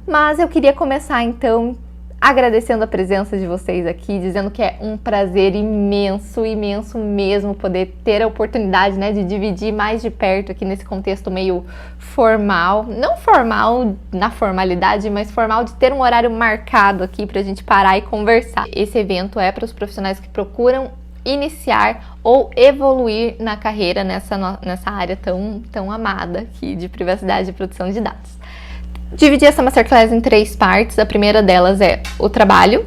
Mas eu queria começar então agradecendo a presença de vocês aqui, dizendo que é um prazer imenso, imenso mesmo poder ter a oportunidade, né, de dividir mais de perto aqui nesse contexto meio formal, não formal na formalidade, mas formal de ter um horário marcado aqui pra gente parar e conversar. Esse evento é para os profissionais que procuram iniciar ou evoluir na carreira nessa área tão amada aqui de privacidade e proteção de dados. Dividi essa Masterclass em 3 partes. A primeira delas é o trabalho,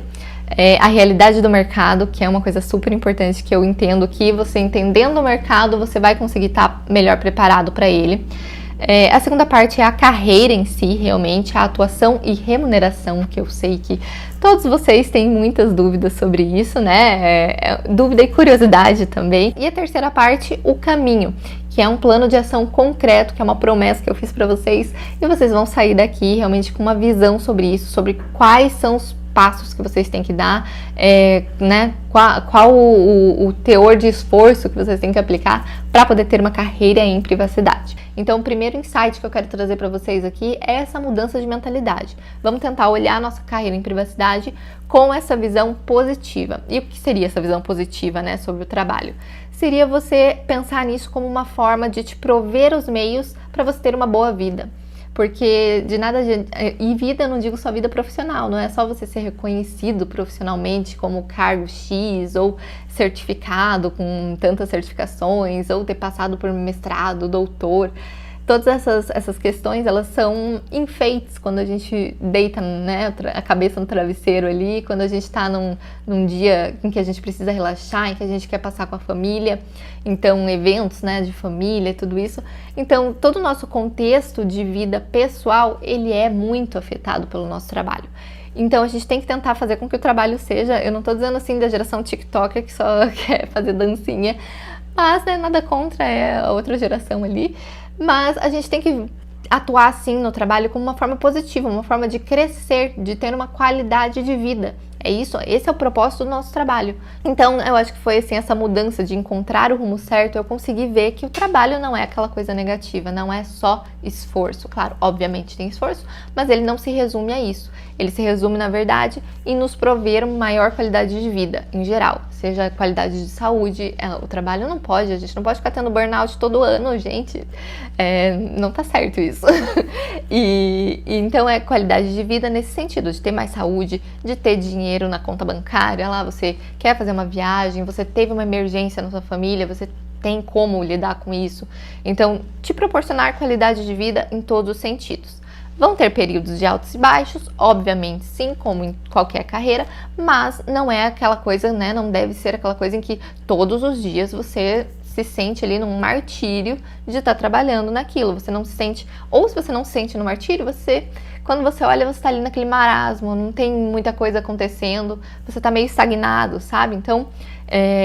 a realidade do mercado, que é uma coisa super importante, que eu entendo que você entendendo o mercado, você vai conseguir estar melhor preparado para ele. A segunda parte é a carreira em si, realmente, a atuação e remuneração, que eu sei que todos vocês têm muitas dúvidas sobre isso, né? Dúvida e curiosidade também. E a terceira parte, o caminho, que é um plano de ação concreto, que é uma promessa que eu fiz para vocês, e vocês vão sair daqui realmente com uma visão sobre isso, sobre quais são os passos que vocês têm que dar, né? Qual o teor de esforço que vocês têm que aplicar para poder ter uma carreira em privacidade. Então, o primeiro insight que eu quero trazer para vocês aqui é essa mudança de mentalidade. Vamos tentar olhar a nossa carreira em privacidade com essa visão positiva. E o que seria essa visão positiva, né, sobre o trabalho? Seria você pensar nisso como uma forma de te prover os meios para você ter uma boa vida. Porque de nada, e vida, eu não digo só vida profissional, não é só você ser reconhecido profissionalmente como cargo X, ou certificado com tantas certificações, ou ter passado por mestrado, doutor. Todas essas questões, elas são enfeites quando a gente deita, né, a cabeça no travesseiro ali, quando a gente está num dia em que a gente precisa relaxar, em que a gente quer passar com a família, então eventos, né, de família e tudo isso. Então, todo o nosso contexto de vida pessoal, ele é muito afetado pelo nosso trabalho. Então, a gente tem que tentar fazer com que o trabalho seja, eu não estou dizendo assim da geração TikToker que só quer fazer dancinha, mas né, nada contra a outra geração ali. Mas a gente tem que atuar assim no trabalho como uma forma positiva, uma forma de crescer, de ter uma qualidade de vida. É isso, esse é o propósito do nosso trabalho. Então, eu acho que foi assim, essa mudança de encontrar o rumo certo, eu consegui ver que o trabalho não é aquela coisa negativa, não é só esforço. Claro, obviamente tem esforço, mas ele não se resume a isso. Ele se resume, na verdade, em nos prover uma maior qualidade de vida, em geral. Seja qualidade de saúde, o trabalho não pode, a gente não pode ficar tendo burnout todo ano, gente. Não tá certo isso. E então é qualidade de vida nesse sentido, de ter mais saúde, de ter dinheiro na conta bancária, lá você quer fazer uma viagem, você teve uma emergência na sua família, você tem como lidar com isso. Então, te proporcionar qualidade de vida em todos os sentidos. Vão ter períodos de altos e baixos, obviamente sim, como em qualquer carreira, mas não é aquela coisa, né, não deve ser aquela coisa em que todos os dias você se sente ali num martírio de estar trabalhando naquilo, você não se sente, ou se você não se sente no martírio, quando você olha, você está ali naquele marasmo, não tem muita coisa acontecendo, você está meio estagnado, sabe? Então,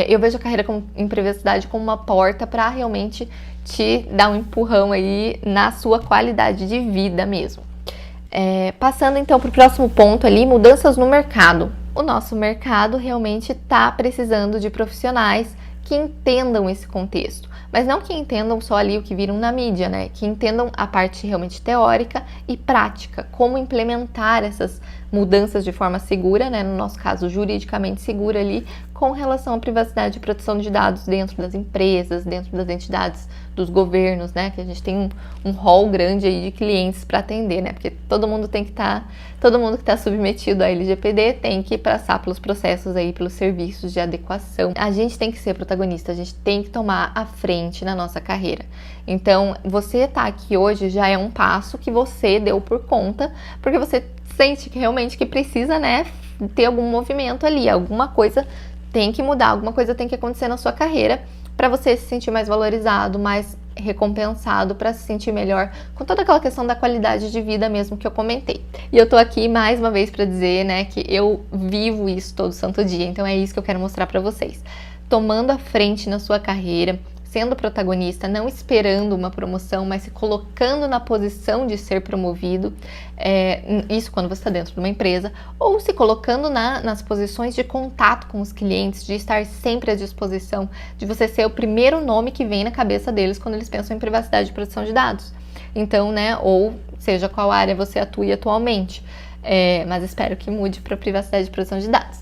eu vejo a carreira em privacidade como uma porta para realmente te dar um empurrão aí na sua qualidade de vida mesmo. Passando então para o próximo ponto ali, mudanças no mercado. O nosso mercado realmente está precisando de profissionais que entendam esse contexto, mas não que entendam só ali o que viram na mídia, né? Que entendam a parte realmente teórica e prática, como implementar essas mudanças de forma segura, né? No nosso caso, juridicamente segura ali, com relação à privacidade e proteção de dados dentro das empresas, dentro das entidades dos governos, né? Que a gente tem um rol grande aí de clientes para atender, né? Porque todo mundo que está submetido à LGPD tem que passar pelos processos aí, pelos serviços de adequação. A gente tem que ser protagonista, a gente tem que tomar a frente na nossa carreira. Então, você tá aqui hoje já é um passo que você deu por conta, porque você sente que realmente que precisa, né, ter algum movimento ali, alguma coisa tem que mudar, alguma coisa tem que acontecer na sua carreira para você se sentir mais valorizado, mais recompensado, para se sentir melhor com toda aquela questão da qualidade de vida mesmo que eu comentei. E eu tô aqui mais uma vez para dizer, né, que eu vivo isso todo santo dia, então é isso que eu quero mostrar para vocês. Tomando a frente na sua carreira, sendo protagonista, não esperando uma promoção, mas se colocando na posição de ser promovido, isso quando você está dentro de uma empresa, ou se colocando nas posições de contato com os clientes, de estar sempre à disposição, de você ser o primeiro nome que vem na cabeça deles quando eles pensam em privacidade e proteção de dados. Então, né, ou seja, qual área você atua atualmente. Mas espero que mude para privacidade de proteção de dados.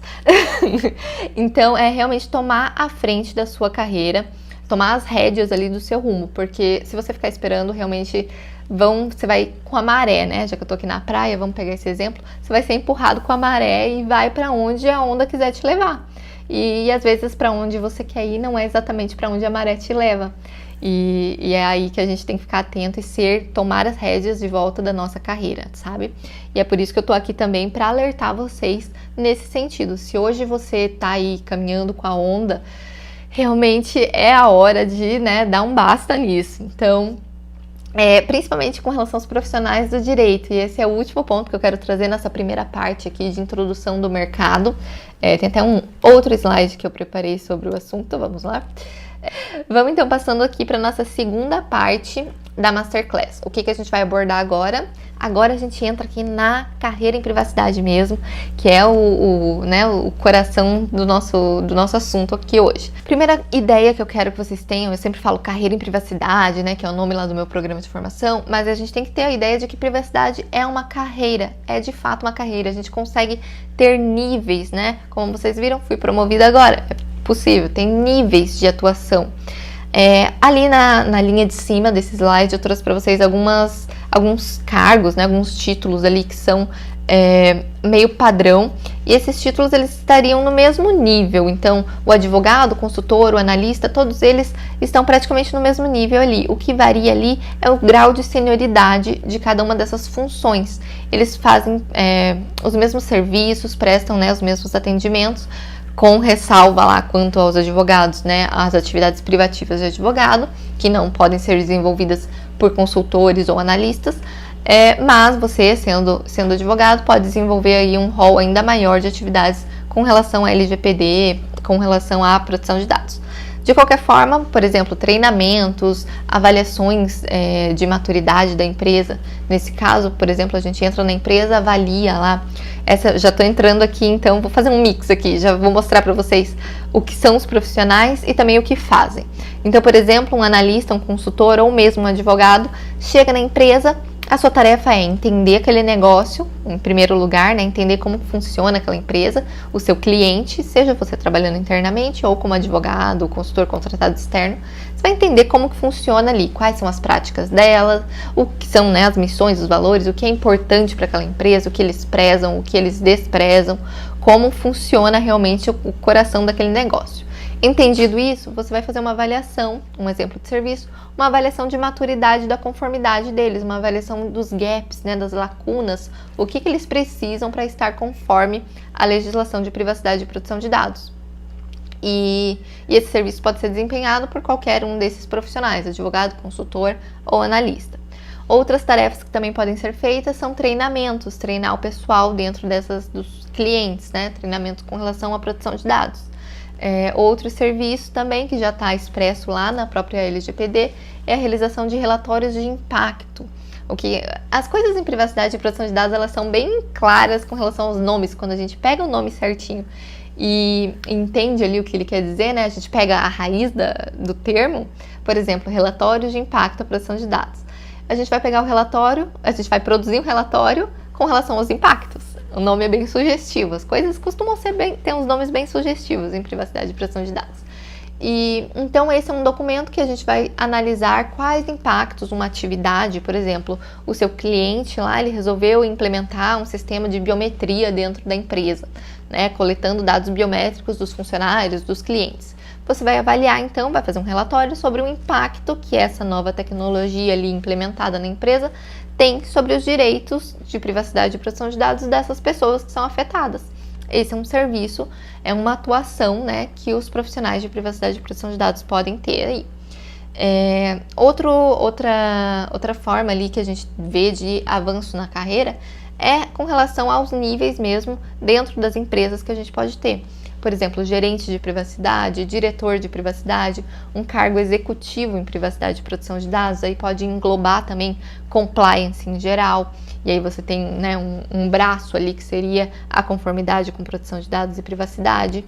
Então, é realmente tomar a frente da sua carreira, tomar as rédeas ali do seu rumo, porque se você ficar esperando, realmente você vai com a maré, né? Já que eu tô aqui na praia, vamos pegar esse exemplo, você vai ser empurrado com a maré e vai para onde a onda quiser te levar. E às vezes para onde você quer ir não é exatamente para onde a maré te leva. E é aí que a gente tem que ficar atento e tomar as rédeas de volta da nossa carreira, sabe? E é por isso que eu tô aqui também para alertar vocês nesse sentido. Se hoje você tá aí caminhando com a onda, realmente é a hora de, né, dar um basta nisso. Então, principalmente com relação aos profissionais do direito, e esse é o último ponto que eu quero trazer nessa primeira parte aqui de introdução do mercado. Tem até um outro slide que eu preparei sobre o assunto, vamos lá. Vamos então passando aqui para nossa segunda parte da Masterclass. O que a gente vai abordar agora? Agora a gente entra aqui na carreira em privacidade mesmo, que é o coração do nosso assunto aqui hoje. Primeira ideia que eu quero que vocês tenham, eu sempre falo carreira em privacidade, né, que é o nome lá do meu programa de formação, mas a gente tem que ter a ideia de que privacidade é uma carreira, é de fato uma carreira. A gente consegue ter níveis, né? Como vocês viram, fui promovida agora. É possível, tem níveis de atuação. Ali na linha de cima desse slide eu trouxe para vocês alguns cargos, né, alguns títulos ali que são meio padrão, e esses títulos eles estariam no mesmo nível. Então o advogado, o consultor, o analista, todos eles estão praticamente no mesmo nível ali. O que varia ali é o grau de senioridade de cada uma dessas funções. Eles fazem os mesmos serviços, prestam, né, os mesmos atendimentos, com ressalva lá quanto aos advogados, né, as atividades privativas de advogado, que não podem ser desenvolvidas por consultores ou analistas, mas você, sendo advogado, pode desenvolver aí um rol ainda maior de atividades com relação à LGPD, com relação à proteção de dados. De qualquer forma, por exemplo, treinamentos, avaliações de maturidade da empresa. Nesse caso, por exemplo, a gente entra na empresa, avalia lá. Já estou entrando aqui, então vou fazer um mix aqui. Já vou mostrar para vocês o que são os profissionais e também o que fazem. Então, por exemplo, um analista, um consultor ou mesmo um advogado chega na empresa. A sua tarefa é entender aquele negócio, em primeiro lugar, né? Entender como funciona aquela empresa, o seu cliente, seja você trabalhando internamente ou como advogado, consultor contratado externo. Você vai entender como que funciona ali, quais são as práticas dela, o que são, né, as missões, os valores, o que é importante para aquela empresa, o que eles prezam, o que eles desprezam, como funciona realmente o coração daquele negócio. Entendido isso, você vai fazer uma avaliação, um exemplo de serviço, uma avaliação de maturidade da conformidade deles, uma avaliação dos gaps, né, das lacunas, o que eles precisam para estar conforme a legislação de privacidade e proteção de dados. E esse serviço pode ser desempenhado por qualquer um desses profissionais, advogado, consultor ou analista. Outras tarefas que também podem ser feitas são treinamentos, treinar o pessoal dentro dos clientes, né, treinamentos com relação à proteção de dados. Outro serviço também que já está expresso lá na própria LGPD é a realização de relatórios de impacto. As coisas em privacidade e proteção de dados, elas são bem claras com relação aos nomes. Quando a gente pega o nome certinho e entende ali o que ele quer dizer, né? A gente pega a raiz do termo, por exemplo, relatórios de impacto à proteção de dados. A gente vai pegar o relatório, a gente vai produzir um relatório com relação aos impactos. O nome é bem sugestivo, as coisas costumam ter uns nomes bem sugestivos em privacidade e proteção de dados. E então esse é um documento que a gente vai analisar quais impactos uma atividade, por exemplo, o seu cliente lá, ele resolveu implementar um sistema de biometria dentro da empresa, né, coletando dados biométricos dos funcionários, dos clientes. Você vai avaliar então, vai fazer um relatório sobre o impacto que essa nova tecnologia ali implementada na empresa tem sobre os direitos de privacidade e proteção de dados dessas pessoas que são afetadas. Esse é um serviço, é uma atuação, né, que os profissionais de privacidade e proteção de dados podem ter aí. Outra forma ali que a gente vê de avanço na carreira é com relação aos níveis mesmo dentro das empresas que a gente pode ter. Por exemplo, gerente de privacidade, diretor de privacidade, um cargo executivo em privacidade e proteção de dados, aí pode englobar também compliance em geral, e aí você tem, né, um braço ali que seria a conformidade com proteção de dados e privacidade.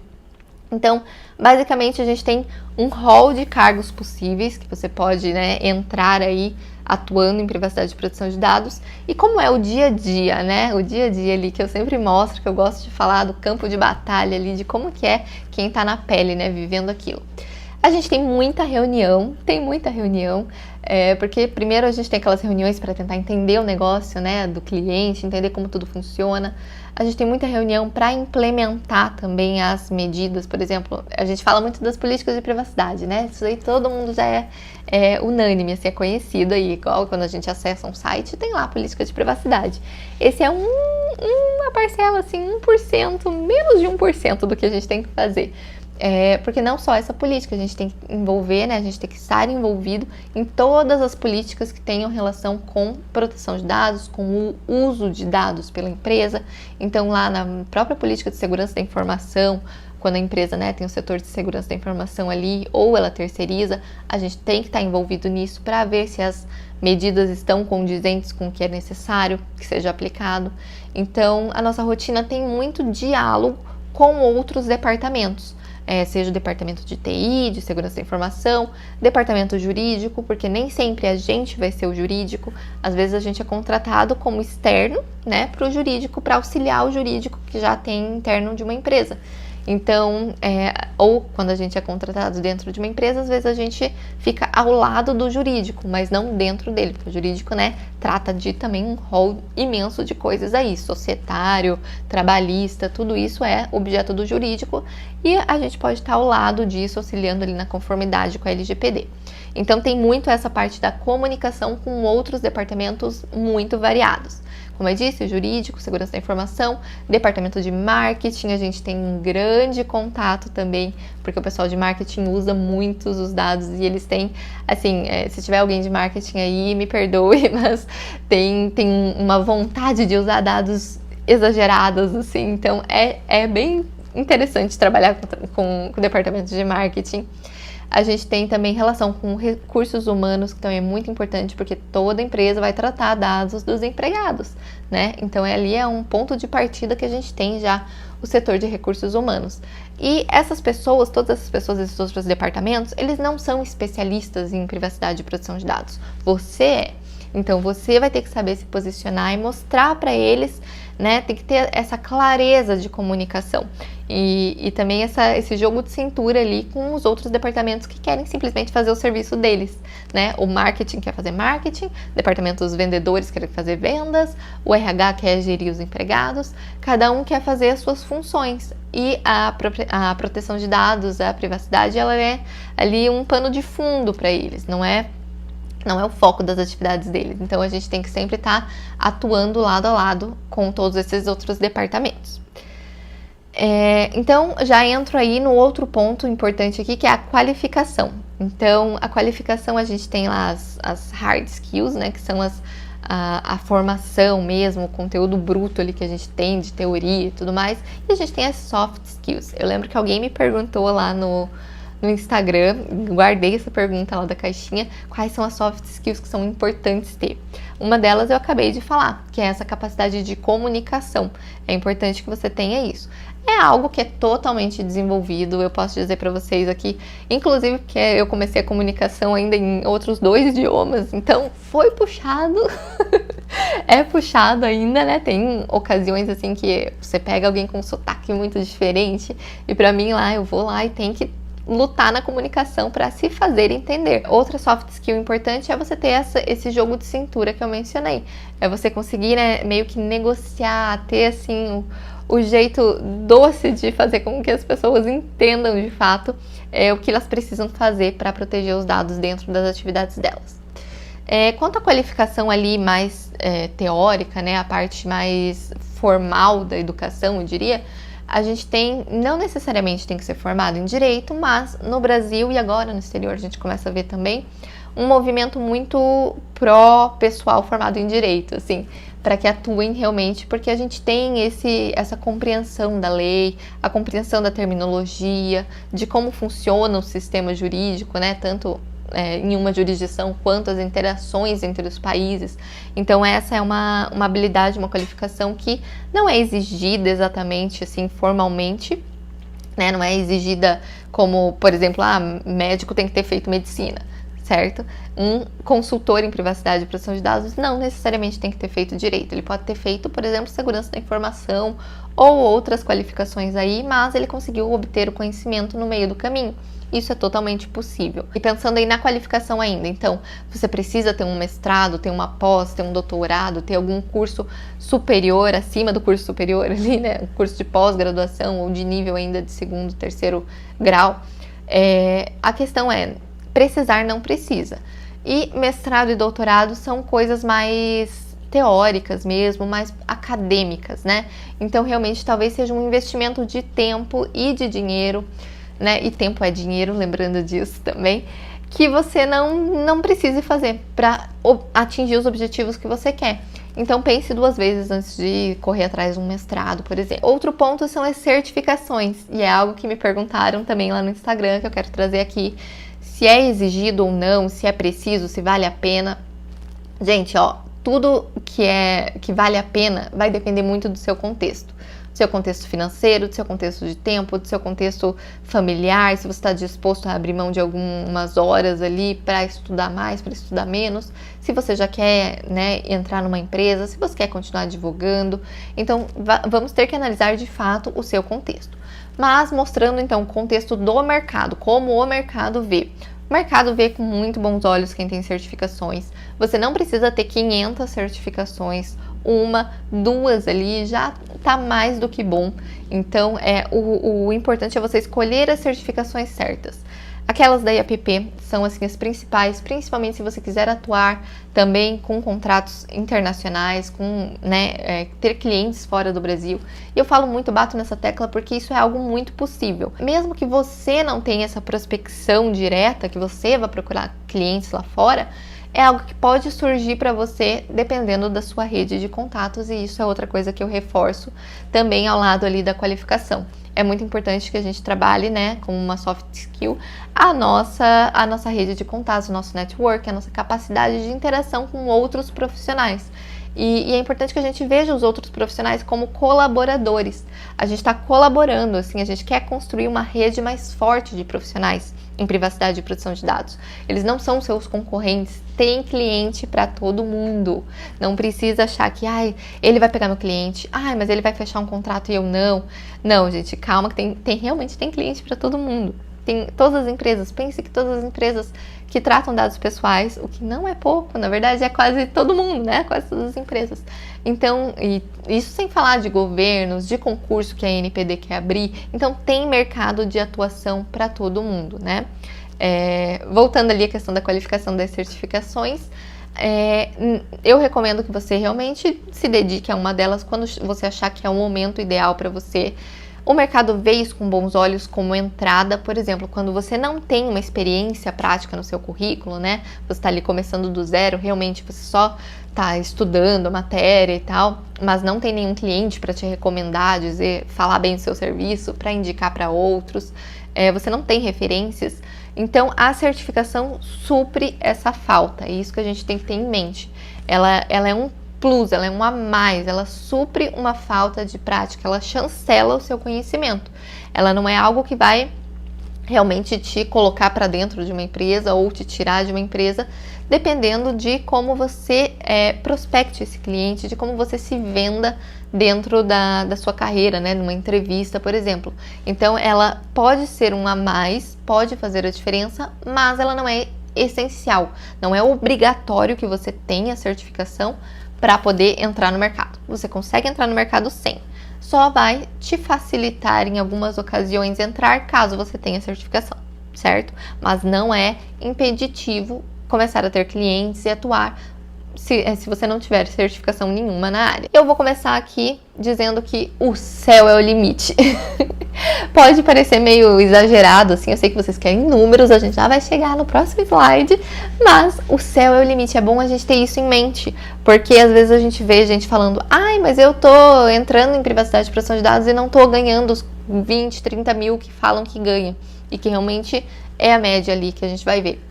Então, basicamente, a gente tem um rol de cargos possíveis que você pode, né, entrar aí atuando em privacidade de proteção de dados e como é o dia a dia, né? O dia a dia ali que eu sempre mostro, que eu gosto de falar do campo de batalha ali, de como que é quem tá na pele, né? Vivendo aquilo. A gente tem muita reunião, porque primeiro a gente tem aquelas reuniões para tentar entender o negócio, né, do cliente, entender como tudo funciona. A gente tem muita reunião para implementar também as medidas, por exemplo, a gente fala muito das políticas de privacidade, né? Isso aí todo mundo já é unânime, assim, é conhecido aí, igual quando a gente acessa um site, tem lá a política de privacidade. Esse é uma parcela, assim, 1%, menos de 1% do que a gente tem que fazer. Porque não só essa política, a gente tem que envolver, né? A gente tem que estar envolvido em todas as políticas que tenham relação com proteção de dados, com o uso de dados pela empresa. Então, lá na própria política de segurança da informação, quando a empresa, né, tem o setor de segurança da informação ali, ou ela terceiriza, a gente tem que estar envolvido nisso para ver se as medidas estão condizentes com o que é necessário que seja aplicado. Então, a nossa rotina tem muito diálogo com outros departamentos. Seja o departamento de TI, de segurança da informação, departamento jurídico, porque nem sempre a gente vai ser o jurídico, às vezes a gente é contratado como externo, né, para o jurídico, para auxiliar o jurídico que já tem interno de uma empresa. Então, ou quando a gente é contratado dentro de uma empresa, às vezes a gente fica ao lado do jurídico, mas não dentro dele, porque o jurídico, né, trata de também um rol imenso de coisas aí, societário, trabalhista, tudo isso é objeto do jurídico e a gente pode estar ao lado disso, auxiliando ali na conformidade com a LGPD. Então, tem muito essa parte da comunicação com outros departamentos muito variados. Como eu disse, jurídico, segurança da informação, departamento de marketing, a gente tem um grande contato também, porque o pessoal de marketing usa muitos os dados e eles têm, assim, se tiver alguém de marketing aí, me perdoe, mas tem uma vontade de usar dados exagerados, assim, então é bem interessante trabalhar com o departamento de marketing. A gente tem também relação com recursos humanos, que também é muito importante, porque toda empresa vai tratar dados dos empregados, né? Então, ali é um ponto de partida que a gente tem já o setor de recursos humanos. E essas pessoas, todas essas pessoas desses outros departamentos, eles não são especialistas em privacidade e proteção de dados. Você é. Então, você vai ter que saber se posicionar e mostrar para eles, né? Tem que ter essa clareza de comunicação. E também esse jogo de cintura ali com os outros departamentos que querem simplesmente fazer o serviço deles, né? O marketing quer fazer marketing, o departamento dos vendedores quer fazer vendas, o RH quer gerir os empregados, cada um quer fazer as suas funções. E a proteção de dados, a privacidade, ela é ali um pano de fundo para eles, não é o foco das atividades deles. Então, a gente tem que sempre estar atuando lado a lado com todos esses outros departamentos. Então, já entro aí no outro ponto importante aqui, que é a qualificação. Então, a qualificação, a gente tem lá as hard skills, né, que são a formação mesmo, o conteúdo bruto ali que a gente tem de teoria e tudo mais. E a gente tem as soft skills. Eu lembro que alguém me perguntou lá no Instagram, guardei essa pergunta lá da caixinha, quais são as soft skills que são importantes ter. Uma delas eu acabei de falar, que é essa capacidade de comunicação. É importante que você tenha isso. É algo que é totalmente desenvolvido, eu posso dizer para vocês aqui, inclusive porque eu comecei a comunicação ainda em outros 2 idiomas, então foi puxado, é puxado ainda, né? Tem ocasiões assim que você pega alguém com um sotaque muito diferente e para mim lá, eu vou lá e tenho que lutar na comunicação para se fazer entender. Outra soft skill importante é você ter esse jogo de cintura que eu mencionei. É você conseguir, né, meio que negociar, ter assim o jeito doce de fazer com que as pessoas entendam de fato o que elas precisam fazer para proteger os dados dentro das atividades delas. Quanto à qualificação ali mais teórica, né, a parte mais formal da educação, eu diria, a gente não necessariamente tem que ser formado em direito, mas no Brasil e agora no exterior a gente começa a ver também um movimento muito pró-pessoal formado em direito, assim, para que atuem realmente, porque a gente tem essa compreensão da lei, a compreensão da terminologia, de como funciona o sistema jurídico, né, tanto em uma jurisdição quanto as interações entre os países. Então essa é uma habilidade, uma qualificação que não é exigida exatamente assim formalmente, né? Não é exigida como, por exemplo, médico tem que ter feito medicina. certo? Um consultor em privacidade e proteção de dados não necessariamente tem que ter feito direito. Ele pode ter feito, por exemplo, segurança da informação ou outras qualificações aí, mas ele conseguiu obter o conhecimento no meio do caminho. Isso é totalmente possível. E pensando aí na qualificação ainda, então, você precisa ter um mestrado, ter uma pós, ter um doutorado, ter algum curso superior, acima do curso superior ali, né? Um curso de pós-graduação ou de nível ainda de segundo, terceiro grau. A questão é, precisar não precisa. E mestrado e doutorado são coisas mais teóricas mesmo, mais acadêmicas, né? Então, realmente, talvez seja um investimento de tempo e de dinheiro, né? E tempo é dinheiro, lembrando disso também, que você não precise fazer para atingir os objetivos que você quer. Então pense 2 vezes antes de correr atrás de um mestrado, por exemplo. Outro ponto são as certificações, e é algo que me perguntaram também lá no Instagram, que eu quero trazer aqui, se é exigido ou não, se é preciso, se vale a pena. Gente, tudo que vale a pena vai depender muito do seu contexto. Do seu contexto financeiro, do seu contexto de tempo, do seu contexto familiar, se você está disposto a abrir mão de algumas horas ali para estudar mais, para estudar menos, se você já quer, né, entrar numa empresa, se você quer continuar divulgando. Então, vamos ter que analisar de fato o seu contexto. Mas mostrando então o contexto do mercado, como o mercado vê. O mercado vê com muito bons olhos quem tem certificações. Você não precisa ter 500 certificações, 1, 2 ali já tá mais do que bom. Então, o importante é você escolher as certificações certas. Aquelas da IAPP são assim as principais, principalmente se você quiser atuar também com contratos internacionais, com, né, ter clientes fora do Brasil. E eu falo muito, bato nessa tecla porque isso é algo muito possível. Mesmo que você não tenha essa prospecção direta, que você vá procurar clientes lá fora, é algo que pode surgir para você dependendo da sua rede de contatos, e isso é outra coisa que eu reforço também ao lado ali da qualificação. É muito importante que a gente trabalhe, né, como uma soft skill, a nossa rede de contatos, o nosso network, a nossa capacidade de interação com outros profissionais. E é importante que a gente veja os outros profissionais como colaboradores. A gente está colaborando, assim, a gente quer construir uma rede mais forte de profissionais em privacidade e proteção de dados. Eles não são seus concorrentes, tem cliente para todo mundo. Não precisa achar que, ele vai pegar meu cliente, mas ele vai fechar um contrato e eu não. Não, gente, calma que realmente tem cliente para todo mundo. Tem todas as empresas, pense que todas as empresas que tratam dados pessoais, o que não é pouco, na verdade é quase todo mundo, né? Quase todas as empresas. Então, e isso sem falar de governos, de concurso que a ANPD quer abrir, então tem mercado de atuação para todo mundo, né? Voltando ali à questão da qualificação das certificações, eu recomendo que você realmente se dedique a uma delas quando você achar que é o momento ideal para você. O mercado vê isso com bons olhos como entrada, por exemplo, quando você não tem uma experiência prática no seu currículo, né? Você está ali começando do zero, realmente você só está estudando a matéria e tal, mas não tem nenhum cliente para te recomendar, falar bem do seu serviço, para indicar para outros, você não tem referências. Então, a certificação supre essa falta, é isso que a gente tem que ter em mente. Ela é um plus, ela é um a mais, ela supre uma falta de prática, ela chancela o seu conhecimento. Ela não é algo que vai realmente te colocar para dentro de uma empresa ou te tirar de uma empresa, dependendo de como você prospecte esse cliente, de como você se venda dentro da sua carreira, né, numa entrevista, por exemplo. Então, ela pode ser um a mais, pode fazer a diferença, mas ela não é essencial, não é obrigatório que você tenha a certificação para poder entrar no mercado. Você consegue entrar no mercado sem. Só vai te facilitar em algumas ocasiões entrar caso você tenha certificação, certo? Mas não é impeditivo começar a ter clientes e atuar se você não tiver certificação nenhuma na área. Eu vou começar aqui dizendo que o céu é o limite. Pode parecer meio exagerado, assim, eu sei que vocês querem números, a gente já vai chegar no próximo slide, mas o céu é o limite, é bom a gente ter isso em mente, porque às vezes a gente vê gente falando, mas eu tô entrando em privacidade e proteção de dados e não tô ganhando os 20, 30 mil que falam que ganha, e que realmente é a média ali que a gente vai ver.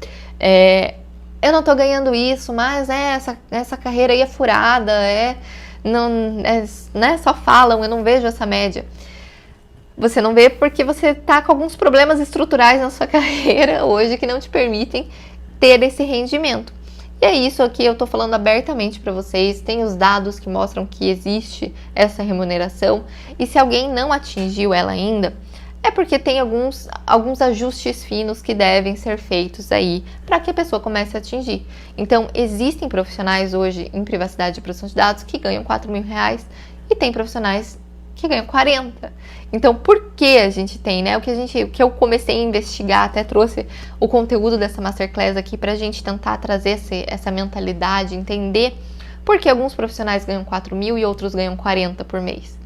Eu não tô ganhando isso, mas essa carreira aí é furada, né, só falam, eu não vejo essa média. Você não vê porque você tá com alguns problemas estruturais na sua carreira hoje que não te permitem ter esse rendimento. E é isso aqui, eu tô falando abertamente para vocês, tem os dados que mostram que existe essa remuneração, e se alguém não atingiu ela ainda, é porque tem alguns ajustes finos que devem ser feitos aí para que a pessoa comece a atingir. Então, existem profissionais hoje em privacidade e proteção de dados que ganham R$4.000 e tem profissionais que ganham 40. Então, por que a gente tem, né? O que eu comecei a investigar, até trouxe o conteúdo dessa Masterclass aqui pra gente tentar trazer essa mentalidade, entender por que alguns profissionais ganham 4.000 e outros ganham 40 por mês.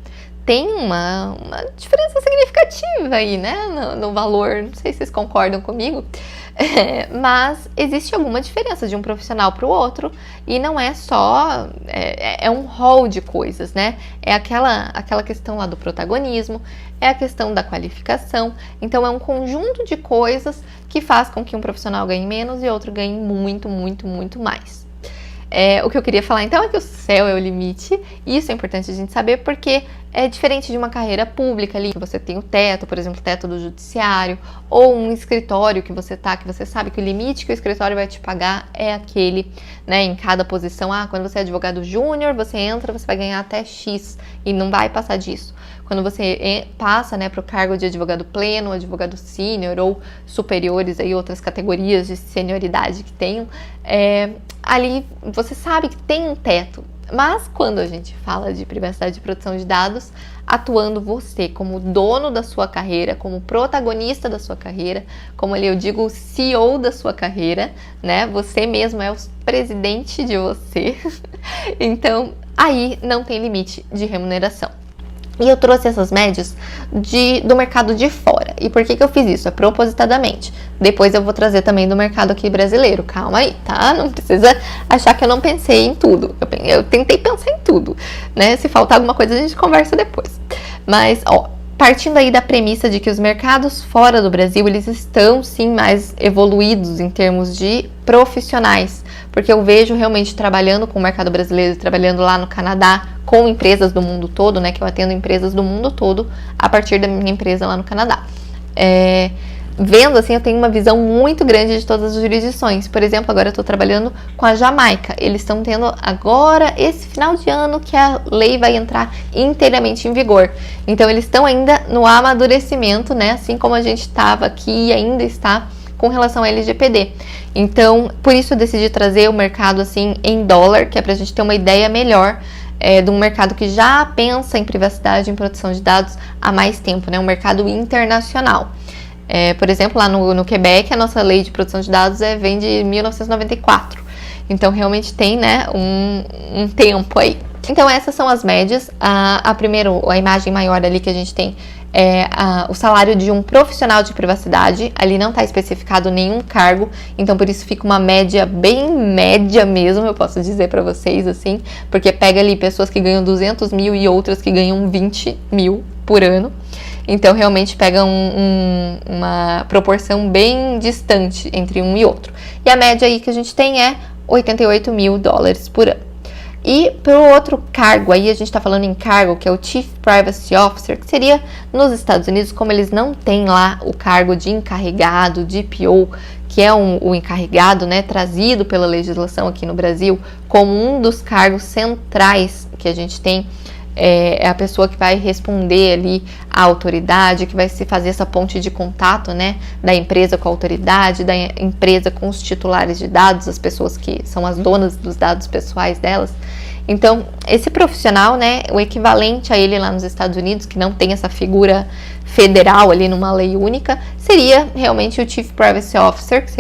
Tem uma diferença significativa aí, né, no valor, não sei se vocês concordam comigo, mas existe alguma diferença de um profissional para o outro, e não é só, é um rol de coisas, né, é aquela questão lá do protagonismo, é a questão da qualificação, então é um conjunto de coisas que faz com que um profissional ganhe menos e outro ganhe muito, muito, muito mais. O que eu queria falar então é que o céu é o limite, e isso é importante a gente saber porque é diferente de uma carreira pública ali, que você tem o teto, por exemplo, o teto do judiciário, ou um escritório que você sabe que o limite que o escritório vai te pagar é aquele, né, em cada posição. Quando você é advogado júnior, você entra, você vai ganhar até X e não vai passar disso. Quando você passa, né, para o cargo de advogado pleno, advogado sênior ou superiores, aí outras categorias de senioridade que tenham, ali você sabe que tem um teto. Mas quando a gente fala de privacidade e proteção de dados, atuando você como dono da sua carreira, como protagonista da sua carreira, como ali eu digo, o CEO da sua carreira, né? Você mesmo é o presidente de você. Então, aí não tem limite de remuneração. E eu trouxe essas médias do mercado de fora. E por que eu fiz isso? É propositadamente. Depois eu vou trazer também do mercado aqui brasileiro. Calma aí, tá? Não precisa achar que eu não pensei em tudo. Eu tentei pensar em tudo, né? Se faltar alguma coisa, a gente conversa depois. Mas, partindo aí da premissa de que os mercados fora do Brasil, eles estão sim mais evoluídos em termos de profissionais, porque eu vejo realmente trabalhando com o mercado brasileiro, trabalhando lá no Canadá, com empresas do mundo todo, né, que eu atendo empresas do mundo todo a partir da minha empresa lá no Canadá. Vendo assim, eu tenho uma visão muito grande de todas as jurisdições. Por exemplo, agora eu estou trabalhando com a Jamaica. Eles estão tendo agora, esse final de ano, que a lei vai entrar inteiramente em vigor. Então, eles estão ainda no amadurecimento, né? Assim como a gente estava aqui e ainda está com relação ao LGPD. Então, por isso eu decidi trazer o mercado assim em dólar, que é para a gente ter uma ideia melhor de um mercado que já pensa em privacidade e em proteção de dados há mais tempo, né? Um mercado internacional. Por exemplo, lá no Quebec, a nossa lei de proteção de dados vem de 1994. Então, realmente tem, né, um tempo aí. Então, essas são as médias. A imagem maior ali que a gente tem é o salário de um profissional de privacidade. Ali não está especificado nenhum cargo, então por isso fica uma média bem média mesmo, eu posso dizer para vocês assim, porque pega ali pessoas que ganham 200 mil e outras que ganham 20 mil por ano. Então, realmente pega uma proporção bem distante entre um e outro. E a média aí que a gente tem é $88 mil por ano. E para o outro cargo, aí a gente está falando em cargo, que é o Chief Privacy Officer, que seria nos Estados Unidos, como eles não têm lá o cargo de encarregado, de PO, que é o encarregado, né, trazido pela legislação aqui no Brasil, como um dos cargos centrais que a gente tem. É a pessoa que vai responder ali à autoridade, que vai se fazer essa ponte de contato, né, da empresa com a autoridade, da empresa com os titulares de dados, as pessoas que são as donas dos dados pessoais delas. Então, esse profissional, né, o equivalente a ele lá nos Estados Unidos, que não tem essa figura federal ali numa lei única, seria realmente o Chief Privacy Officer, que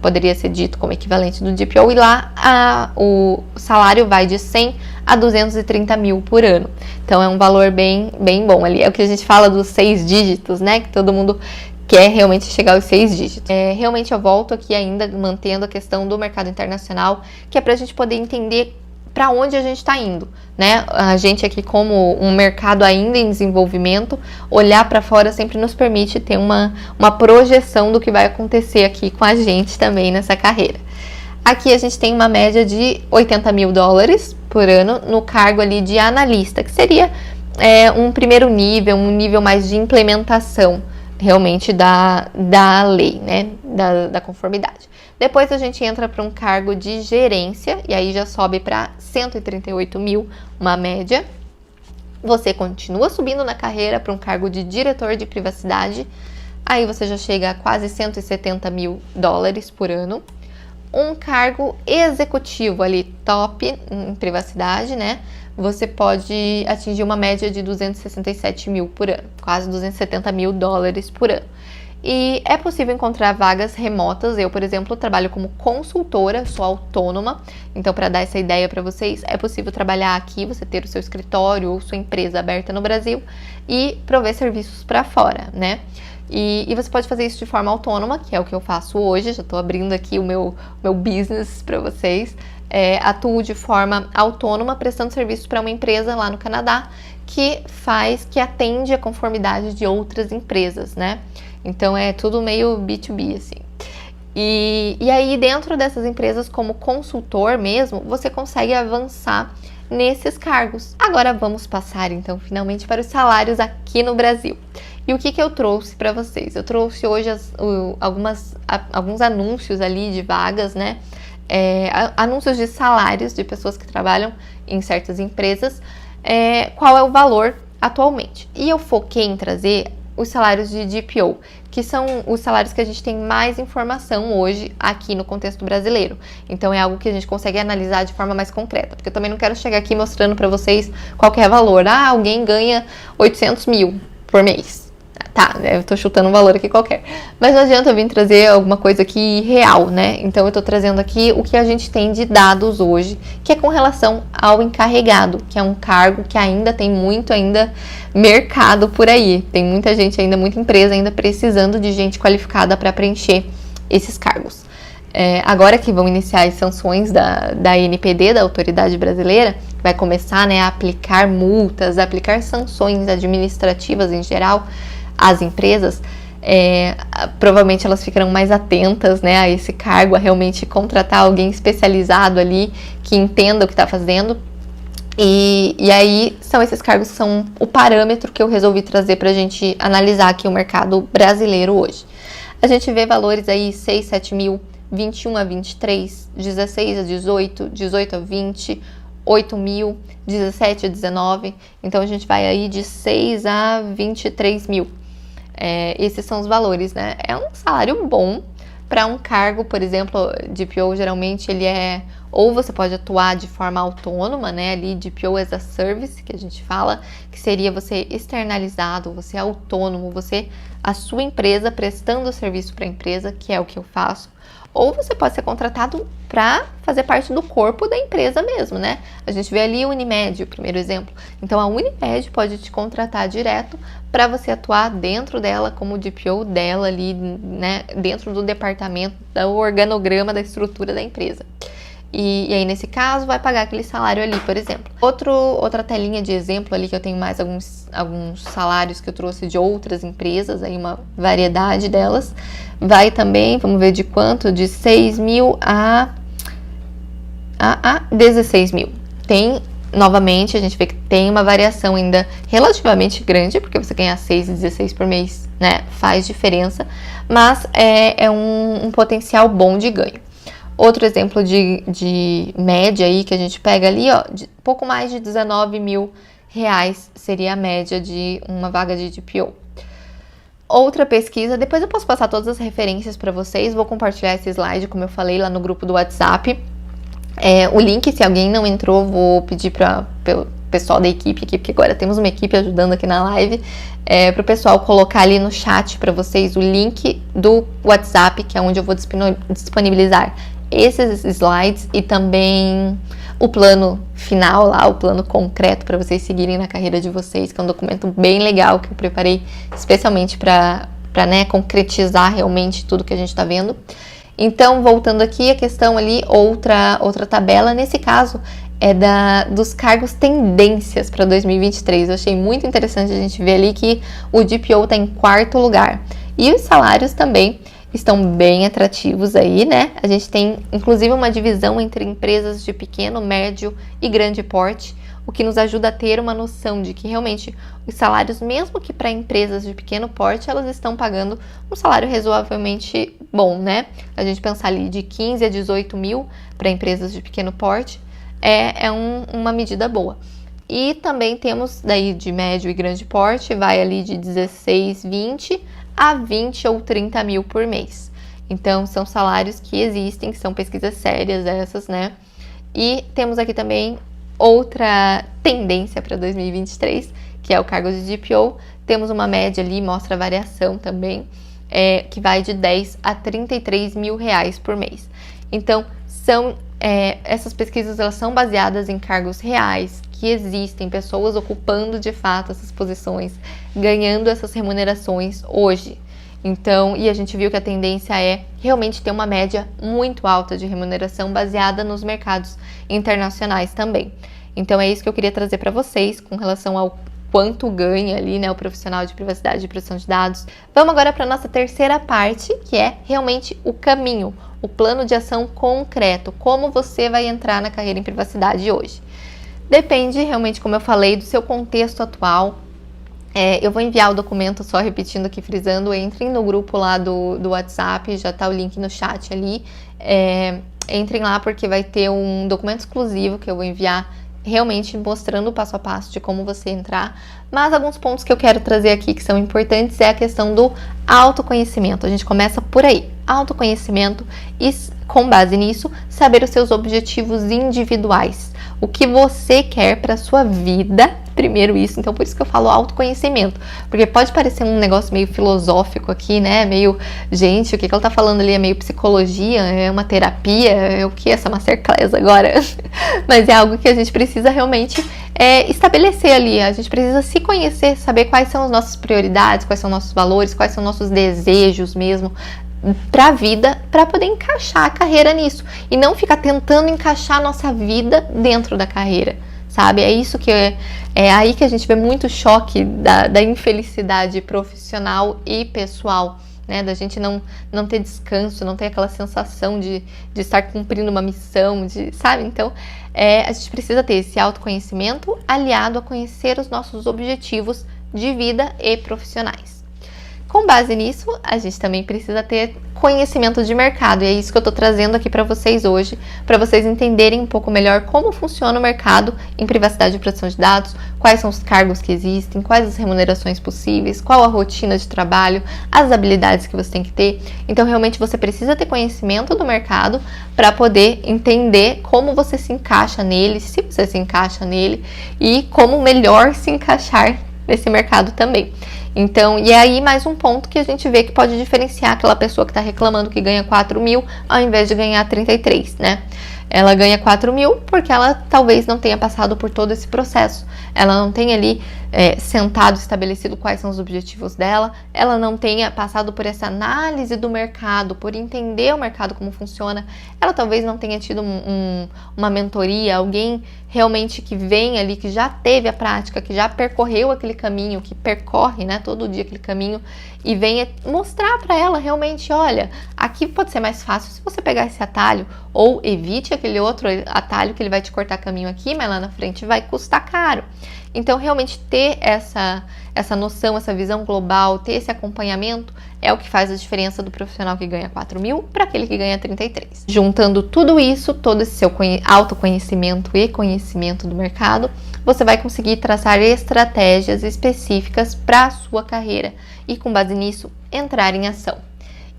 poderia ser dito como equivalente do DPO, e lá o salário vai de 100 a 230 mil por ano. Então, é um valor bem, bem bom ali. É o que a gente fala dos 6 dígitos, né, que todo mundo quer realmente chegar aos 6 dígitos. Realmente eu volto aqui ainda mantendo a questão do mercado internacional, que é para a gente poder entender para onde a gente está indo, né? A gente aqui, como um mercado ainda em desenvolvimento, olhar para fora sempre nos permite ter uma projeção do que vai acontecer aqui com a gente também nessa carreira. Aqui a gente tem uma média de $80 mil por ano no cargo ali de analista, que seria um primeiro nível, um nível mais de implementação realmente da lei, né? Da conformidade. Depois a gente entra para um cargo de gerência, e aí já sobe para 138 mil, uma média. Você continua subindo na carreira para um cargo de diretor de privacidade, aí você já chega a quase 170 mil dólares por ano. Um cargo executivo ali, top em privacidade, né? Você pode atingir uma média de 267 mil por ano, quase 270 mil dólares por ano. E é possível encontrar vagas remotas. Eu, por exemplo, trabalho como consultora, sou autônoma. Então, para dar essa ideia para vocês, é possível trabalhar aqui, você ter o seu escritório ou sua empresa aberta no Brasil e prover serviços para fora, né? E você pode fazer isso de forma autônoma, que é o que eu faço hoje. Já estou abrindo aqui o meu business para vocês. Atuo de forma autônoma, prestando serviços para uma empresa lá no Canadá que atende a conformidade de outras empresas, né? Então é tudo meio B2B, assim. E aí dentro dessas empresas, como consultor mesmo, você consegue avançar nesses cargos. Agora vamos passar então finalmente para os salários aqui no Brasil. E o que eu trouxe para vocês? Eu trouxe hoje alguns anúncios ali de vagas, né? Anúncios de salários de pessoas que trabalham em certas empresas. Qual é o valor atualmente? E eu foquei em trazer os salários de DPO, que são os salários que a gente tem mais informação hoje aqui no contexto brasileiro. Então é algo que a gente consegue analisar de forma mais concreta, porque eu também não quero chegar aqui mostrando para vocês qualquer valor. Alguém ganha 800 mil por mês. Tá, eu tô chutando um valor aqui qualquer. Mas não adianta eu vir trazer alguma coisa aqui real, né? Então eu tô trazendo aqui o que a gente tem de dados hoje, que é com relação ao encarregado, que é um cargo que ainda tem muito mercado por aí. Tem muita gente ainda, muita empresa ainda precisando de gente qualificada para preencher esses cargos. Agora que vão iniciar as sanções da NPD, da Autoridade Brasileira, vai começar, né, a aplicar multas, a aplicar sanções administrativas em geral às empresas, provavelmente elas ficarão mais atentas, né, a esse cargo, a realmente contratar alguém especializado ali, que entenda o que está fazendo. E aí são esses cargos que são o parâmetro que eu resolvi trazer para a gente analisar aqui o mercado brasileiro hoje. A gente vê valores aí 6, 7 mil, 21 a 23, 16 a 18, 18 a 20, 8 mil, 17 a 19. Então a gente vai aí de 6 a 23 mil. Esses são os valores, né? É um salário bom para um cargo, por exemplo, DPO geralmente ele ou você pode atuar de forma autônoma, né? Ali DPO as a service, que a gente fala, que seria você externalizado, você autônomo, a sua empresa prestando serviço para a empresa, que é o que eu faço. Ou você pode ser contratado para fazer parte do corpo da empresa mesmo, né? A gente vê ali a Unimed, o primeiro exemplo. Então, a Unimed pode te contratar direto para você atuar dentro dela como DPO dela ali, né? Dentro do departamento, do organograma, da estrutura da empresa. E aí, nesse caso, vai pagar aquele salário ali, por exemplo. Outra telinha de exemplo ali, que eu tenho mais alguns salários que eu trouxe de outras empresas, aí uma variedade delas. Vai também, vamos ver de quanto? De 6 mil a 16 mil. Novamente, a gente vê que tem uma variação ainda relativamente grande, porque você ganhar 6 e 16 por mês, né, faz diferença, mas é um potencial bom de ganho. Outro exemplo de média aí que a gente pega ali, ó, de pouco mais de 19 mil reais seria a média de uma vaga de DPO. Outra pesquisa, depois eu posso passar todas as referências para vocês, vou compartilhar esse slide, como eu falei, lá no grupo do WhatsApp. O link, se alguém não entrou, vou pedir para o pessoal da equipe aqui, porque agora temos uma equipe ajudando aqui na live, para o pessoal colocar ali no chat para vocês o link do WhatsApp, que é onde eu vou disponibilizar esses slides e também o plano final lá, o plano concreto para vocês seguirem na carreira de vocês, que é um documento bem legal que eu preparei especialmente para né, concretizar realmente tudo que a gente está vendo. Então, voltando aqui, a questão ali, outra tabela, nesse caso, dos cargos tendências para 2023. Eu achei muito interessante a gente ver ali que o DPO está em 4º lugar. E os salários também estão bem atrativos aí, né? A gente tem, inclusive, uma divisão entre empresas de pequeno, médio e grande porte, o que nos ajuda a ter uma noção de que realmente os salários, mesmo que para empresas de pequeno porte, elas estão pagando um salário razoavelmente bom, né? A gente pensar ali de 15 a 18 mil para empresas de pequeno porte uma medida boa. E também temos daí de médio e grande porte, vai ali de 16, 20 a 20 ou 30 mil por mês. Então, são salários que existem, que são pesquisas sérias essas, né? E temos aqui também outra tendência para 2023, que é o cargo de DPO. Temos uma média ali, mostra a variação também, que vai de 10 a 33 mil reais por mês. Então, essas pesquisas elas são baseadas em cargos reais, que existem, pessoas ocupando de fato essas posições, ganhando essas remunerações hoje. Então, e a gente viu que a tendência é realmente ter uma média muito alta de remuneração baseada nos mercados internacionais também. Então, é isso que eu queria trazer para vocês com relação ao quanto ganha ali, né, o profissional de privacidade e proteção de dados. Vamos agora para a nossa terceira parte, que é realmente o caminho, o plano de ação concreto, como você vai entrar na carreira em privacidade hoje. Depende realmente, como eu falei, do seu contexto atual. Eu vou enviar o documento, só repetindo aqui, frisando, entrem no grupo lá do WhatsApp, já tá o link no chat ali. Entrem lá porque vai ter um documento exclusivo que eu vou enviar realmente mostrando o passo a passo de como você entrar. Mas alguns pontos que eu quero trazer aqui que são importantes é a questão do autoconhecimento. A gente começa por aí, autoconhecimento, e com base nisso, saber os seus objetivos individuais. O que você quer para sua vida, primeiro isso. Então, por isso que eu falo autoconhecimento, porque pode parecer um negócio meio filosófico aqui, né? Meio, gente, o que ela tá falando ali é meio psicologia, é uma terapia, é o que essa masterclass agora? Mas é algo que a gente precisa realmente estabelecer ali. A gente precisa se conhecer, saber quais são as nossas prioridades, quais são nossos valores, quais são nossos desejos mesmo para a vida, para poder encaixar a carreira nisso e não ficar tentando encaixar a nossa vida dentro da carreira, sabe? É isso que é aí que a gente vê muito choque da infelicidade profissional e pessoal, né? Da gente não ter descanso, não ter aquela sensação de estar cumprindo uma missão, sabe? Então, a gente precisa ter esse autoconhecimento aliado a conhecer os nossos objetivos de vida e profissionais. Com base nisso, a gente também precisa ter conhecimento de mercado, e é isso que eu estou trazendo aqui para vocês hoje, para vocês entenderem um pouco melhor como funciona o mercado em privacidade e proteção de dados, quais são os cargos que existem, quais as remunerações possíveis, qual a rotina de trabalho, as habilidades que você tem que ter. Então, realmente, você precisa ter conhecimento do mercado para poder entender como você se encaixa nele, se você se encaixa nele, e como melhor se encaixar nesse mercado também. Então, e aí mais um ponto que a gente vê que pode diferenciar aquela pessoa que está reclamando que ganha 4 mil ao invés de ganhar 33, né? Ela ganha 4 mil porque ela talvez não tenha passado por todo esse processo. Ela não tenha ali sentado, estabelecido quais são os objetivos dela. Ela não tenha passado por essa análise do mercado, por entender o mercado como funciona. Ela talvez não tenha tido uma mentoria, alguém realmente que vem ali, que já teve a prática, que já percorreu aquele caminho, que percorre, né, todo dia aquele caminho, e venha mostrar para ela realmente, olha, aqui pode ser mais fácil se você pegar esse atalho, ou evite aquele outro atalho que ele vai te cortar caminho aqui, mas lá na frente vai custar caro. Então, realmente ter essa noção, essa visão global, ter esse acompanhamento é o que faz a diferença do profissional que ganha 4 mil para aquele que ganha 33. Juntando tudo isso, todo esse seu autoconhecimento e conhecimento do mercado, você vai conseguir traçar estratégias específicas para a sua carreira e, com base nisso, entrar em ação.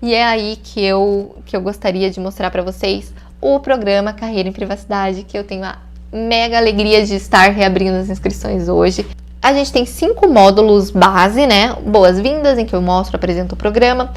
E é aí que eu gostaria de mostrar para vocês o programa Carreira em Privacidade, que eu tenho a mega alegria de estar reabrindo as inscrições hoje. A gente tem 5 módulos base, né? Boas-vindas, em que eu mostro, apresento o programa.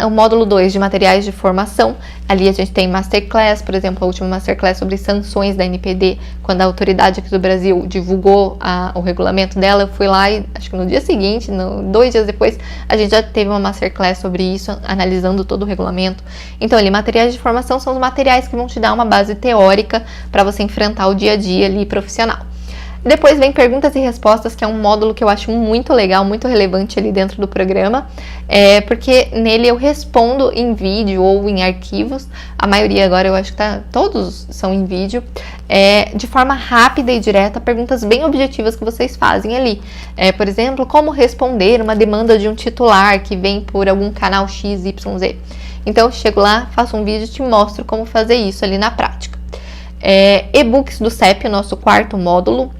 O módulo 2 de materiais de formação. Ali a gente tem Masterclass, por exemplo, a última Masterclass sobre sanções da NPD, quando a autoridade aqui do Brasil divulgou o regulamento dela, eu fui lá e acho que no dia seguinte, 2 dias depois, a gente já teve uma Masterclass sobre isso, analisando todo o regulamento. Então, ali, materiais de formação são os materiais que vão te dar uma base teórica para você enfrentar o dia a dia ali profissional. Depois vem perguntas e respostas, que é um módulo que eu acho muito legal, muito relevante ali dentro do programa, porque nele eu respondo em vídeo ou em arquivos, a maioria agora eu acho que todos são em vídeo, de forma rápida e direta, perguntas bem objetivas que vocês fazem ali. Por exemplo, como responder uma demanda de um titular que vem por algum canal XYZ. Então eu chego lá, faço um vídeo e te mostro como fazer isso ali na prática. E-books do CEP, o nosso quarto módulo.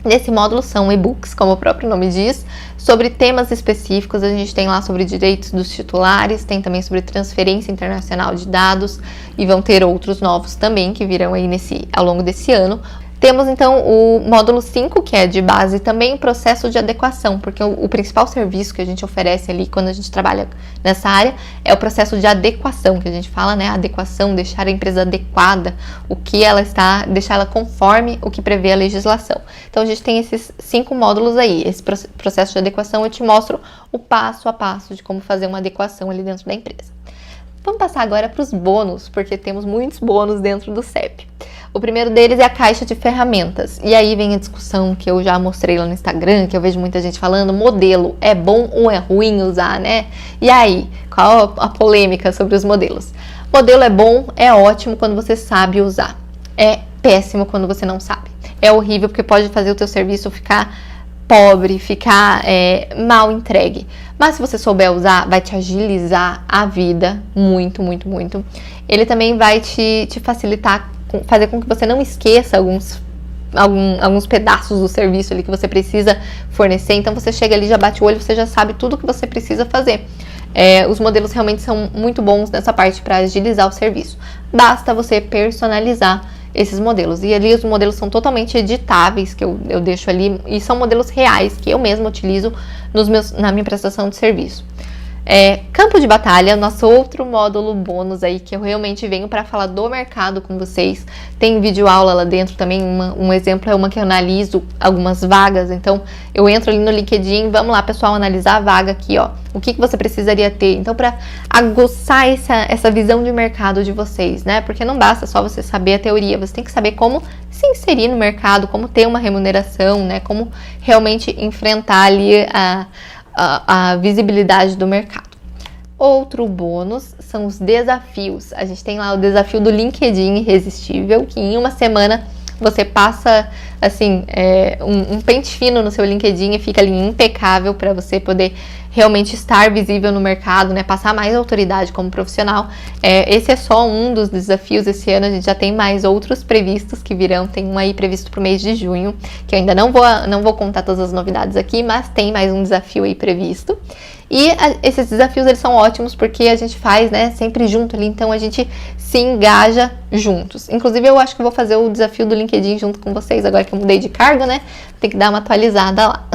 Nesse módulo são e-books, como o próprio nome diz, sobre temas específicos. A gente tem lá sobre direitos dos titulares, tem também sobre transferência internacional de dados e vão ter outros novos também que virão aí ao longo desse ano. Temos então o módulo 5, que é de base também, o processo de adequação, porque o principal serviço que a gente oferece ali quando a gente trabalha nessa área é o processo de adequação, que a gente fala, né? Adequação, deixar a empresa adequada, o que ela está, deixar ela conforme o que prevê a legislação. Então a gente tem esses 5 módulos aí. Esse processo de adequação eu te mostro o passo a passo de como fazer uma adequação ali dentro da empresa. Vamos passar agora para os bônus, porque temos muitos bônus dentro do CEP. O primeiro deles é a caixa de ferramentas. E aí vem a discussão que eu já mostrei lá no Instagram, que eu vejo muita gente falando, modelo, é bom ou é ruim usar, né? E aí, qual a polêmica sobre os modelos? Modelo é bom, é ótimo quando você sabe usar. É péssimo quando você não sabe. É horrível porque pode fazer o teu serviço ficar pobre, ficar mal entregue. Mas se você souber usar, vai te agilizar a vida muito, muito, muito. Ele também vai te facilitar, fazer com que você não esqueça alguns pedaços do serviço ali que você precisa fornecer. Então você chega ali, já bate o olho, você já sabe tudo que você precisa fazer. Os modelos realmente são muito bons nessa parte para agilizar o serviço. Basta você personalizar esses modelos. E ali os modelos são totalmente editáveis, que eu deixo ali, e são modelos reais, que eu mesma utilizo na minha prestação de serviço. Campo de batalha, nosso outro módulo bônus aí, que eu realmente venho para falar do mercado com vocês. Tem vídeo aula lá dentro também, um exemplo é uma que eu analiso algumas vagas, então eu entro ali no LinkedIn, vamos lá pessoal, analisar a vaga aqui, ó, o que você precisaria ter, então para aguçar essa visão de mercado de vocês, né, porque não basta só você saber a teoria, você tem que saber como se inserir no mercado, como ter uma remuneração, né, como realmente enfrentar ali a visibilidade do mercado. Outro bônus são os desafios. A gente tem lá o desafio do LinkedIn Irresistível, que em uma semana você passa assim um pente fino no seu LinkedIn e fica ali impecável para você poder realmente estar visível no mercado, né? Passar mais autoridade como profissional. Esse é só um dos desafios. Esse ano a gente já tem mais outros previstos que virão. Tem um aí previsto para o mês de junho, que eu ainda não vou contar todas as novidades aqui, mas tem mais um desafio aí previsto. E esses desafios, eles são ótimos porque a gente faz, né, sempre junto ali, então a gente se engaja juntos. Inclusive, eu acho que eu vou fazer o desafio do LinkedIn junto com vocês, agora que eu mudei de cargo, né, tem que dar uma atualizada lá.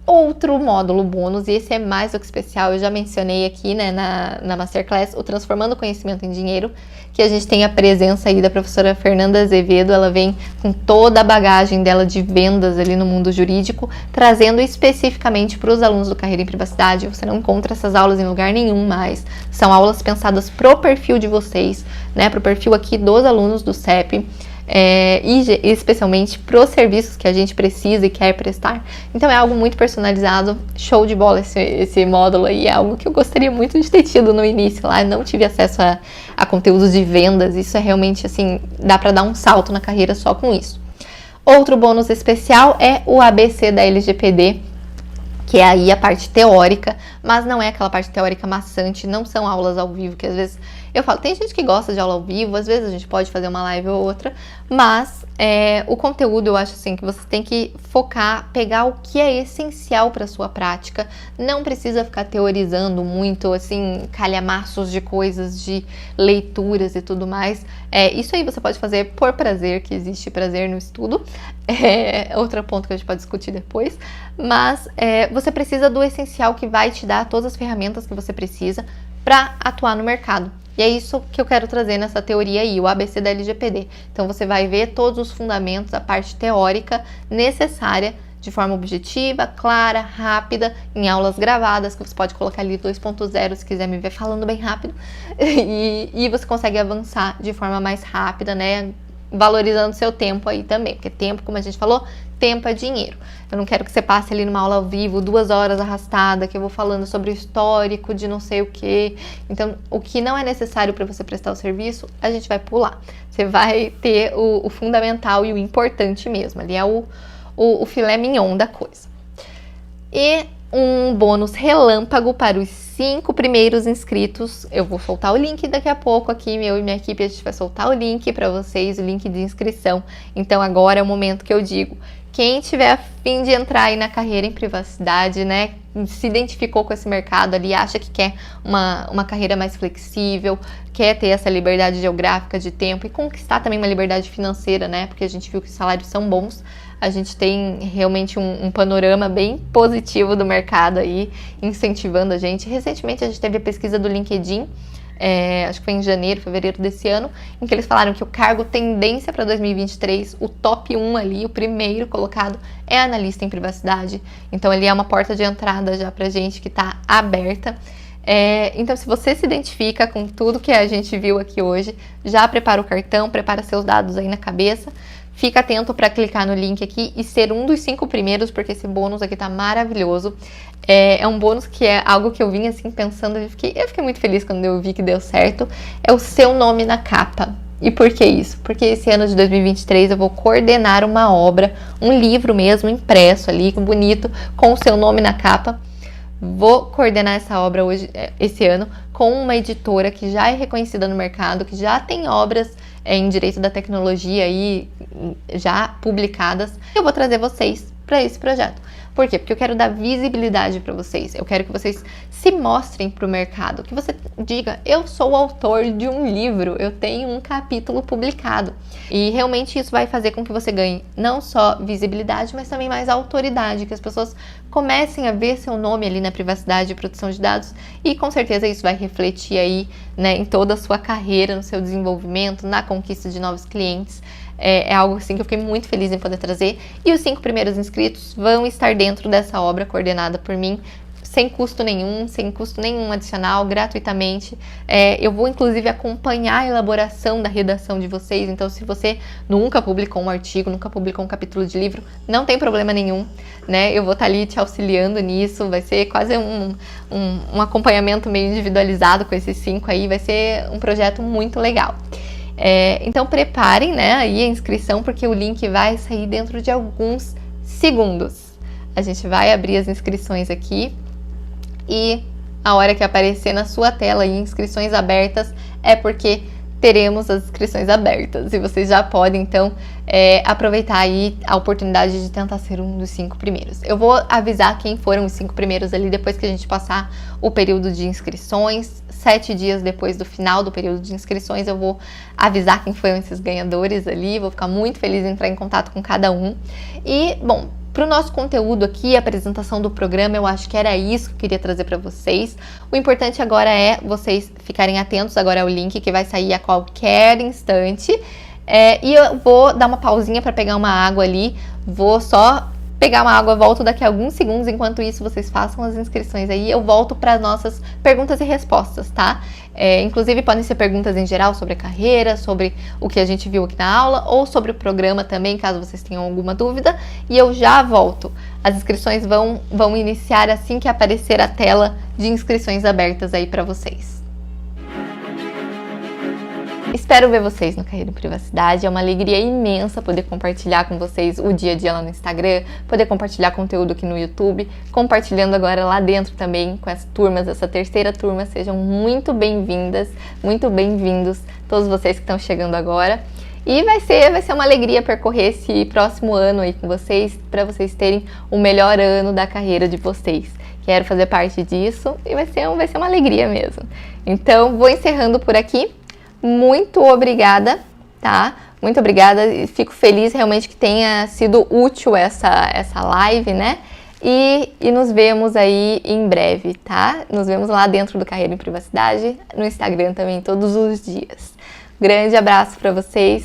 Outro módulo bônus, e esse é mais do que especial, eu já mencionei aqui, né, na Masterclass, o Transformando Conhecimento em Dinheiro, que a gente tem a presença aí da professora Fernanda Azevedo. Ela vem com toda a bagagem dela de vendas ali no mundo jurídico, trazendo especificamente para os alunos do Carreira em Privacidade. Você não encontra essas aulas em lugar nenhum mais, são aulas pensadas pro perfil de vocês, né, pro perfil aqui dos alunos do CEP. E especialmente para os serviços que a gente precisa e quer prestar. Então é algo muito personalizado, show de bola esse módulo aí, é algo que eu gostaria muito de ter tido no início lá, não tive acesso a conteúdos de vendas, isso é realmente assim, dá para dar um salto na carreira só com isso. Outro bônus especial é o ABC da LGPD, que é aí a parte teórica, mas não é aquela parte teórica maçante, não são aulas ao vivo, que às vezes eu falo, tem gente que gosta de aula ao vivo, às vezes a gente pode fazer uma live ou outra, mas o conteúdo eu acho assim que você tem que focar, pegar o que é essencial para a sua prática, não precisa ficar teorizando muito, assim, calhamaços de coisas, de leituras e tudo mais. Isso aí você pode fazer por prazer, que existe prazer no estudo, outro ponto que a gente pode discutir depois, mas você precisa do essencial que vai te dar todas as ferramentas que você precisa para atuar no mercado. E é isso que eu quero trazer nessa teoria aí, o ABC da LGPD. Então você vai ver todos os fundamentos, a parte teórica necessária, de forma objetiva, clara, rápida, em aulas gravadas, que você pode colocar ali 2.0 se quiser me ver falando bem rápido. E você consegue avançar de forma mais rápida, né? Valorizando seu tempo aí também, porque tempo, como a gente falou, tempo é dinheiro. Eu não quero que você passe ali numa aula ao vivo 2 horas arrastada, que eu vou falando sobre o histórico de não sei o que. Então, o que não é necessário para você prestar o serviço, a gente vai pular. Você vai ter o fundamental e o importante mesmo. Ali é o filé mignon da coisa. E um bônus relâmpago para os 5 primeiros inscritos. Eu vou soltar o link daqui a pouco aqui, eu e minha equipe, a gente vai soltar o link para vocês, o link de inscrição. Então agora é o momento que eu digo, quem tiver a fim de entrar aí na carreira em privacidade, né, se identificou com esse mercado ali, acha que quer uma carreira mais flexível, quer ter essa liberdade geográfica de tempo e conquistar também uma liberdade financeira, né, porque a gente viu que os salários são bons, a gente tem realmente um panorama bem positivo do mercado aí, incentivando a gente. Recentemente a gente teve a pesquisa do LinkedIn, acho que foi em janeiro, fevereiro desse ano, em que eles falaram que o cargo tendência para 2023, o top 1 ali, o primeiro colocado, é analista em privacidade. Então ele é uma porta de entrada já pra gente que está aberta. Então, se você se identifica com tudo que a gente viu aqui hoje, já prepara o cartão, prepara seus dados aí na cabeça. Fica atento para clicar no link aqui e ser um dos 5 primeiros, porque esse bônus aqui tá maravilhoso. É um bônus que é algo que eu vim assim pensando, eu fiquei muito feliz quando eu vi que deu certo. É o seu nome na capa. E por que isso? Porque esse ano de 2023 eu vou coordenar uma obra, um livro mesmo, impresso ali, bonito, com o seu nome na capa. Vou coordenar essa obra esse ano com uma editora que já é reconhecida no mercado, que já tem obras em direito da tecnologia aí já publicadas. Eu vou trazer vocês para esse projeto. Por quê? Porque eu quero dar visibilidade para vocês. Eu quero que vocês se mostrem para o mercado, que você diga, eu sou o autor de um livro, eu tenho um capítulo publicado. E realmente isso vai fazer com que você ganhe não só visibilidade, mas também mais autoridade, que as pessoas comecem a ver seu nome ali na privacidade e proteção de dados, e com certeza isso vai refletir aí, né, em toda a sua carreira, no seu desenvolvimento, na conquista de novos clientes. É algo assim que eu fiquei muito feliz em poder trazer. E os 5 primeiros inscritos vão estar dentro dessa obra coordenada por mim, sem custo nenhum adicional, gratuitamente. Eu vou inclusive acompanhar a elaboração da redação de vocês, então se você nunca publicou um artigo, nunca publicou um capítulo de livro, não tem problema nenhum, né? Eu vou estar ali te auxiliando nisso, vai ser quase um acompanhamento meio individualizado com esses 5 aí, vai ser um projeto muito legal. Então preparem, né, aí a inscrição, porque o link vai sair dentro de alguns segundos. A gente vai abrir as inscrições aqui e a hora que aparecer na sua tela aí, inscrições abertas, é porque teremos as inscrições abertas e vocês já podem então aproveitar aí a oportunidade de tentar ser um dos 5 primeiros. Eu vou avisar quem foram os 5 primeiros ali depois que a gente passar o período de inscrições. 7 dias depois do final do período de inscrições eu vou avisar quem foram esses ganhadores ali, vou ficar muito feliz em entrar em contato com cada um. E, bom, para o nosso conteúdo aqui, a apresentação do programa, eu acho que era isso que eu queria trazer para vocês. O importante agora é vocês ficarem atentos agora ao link que vai sair a qualquer instante. E eu vou dar uma pausinha para pegar uma água ali, vou só pegar uma água, volto daqui a alguns segundos. Enquanto isso, vocês façam as inscrições aí, eu volto para nossas perguntas e respostas, tá? Inclusive, podem ser perguntas em geral sobre a carreira, sobre o que a gente viu aqui na aula, ou sobre o programa também, caso vocês tenham alguma dúvida, e eu já volto. As inscrições vão iniciar assim que aparecer a tela de inscrições abertas aí para vocês. Espero ver vocês no Carreira em Privacidade, é uma alegria imensa poder compartilhar com vocês o dia a dia lá no Instagram, poder compartilhar conteúdo aqui no YouTube, compartilhando agora lá dentro também com as turmas, essa terceira turma. Sejam muito bem-vindas, muito bem-vindos todos vocês que estão chegando agora. E vai ser uma alegria percorrer esse próximo ano aí com vocês, para vocês terem o melhor ano da carreira de vocês. Quero fazer parte disso e vai ser uma alegria mesmo. Então, vou encerrando por aqui. Muito obrigada, tá? Muito obrigada, fico feliz realmente que tenha sido útil essa live, né? E nos vemos aí em breve, tá? Nos vemos lá dentro do Carreira em Privacidade, no Instagram também todos os dias. Grande abraço para vocês.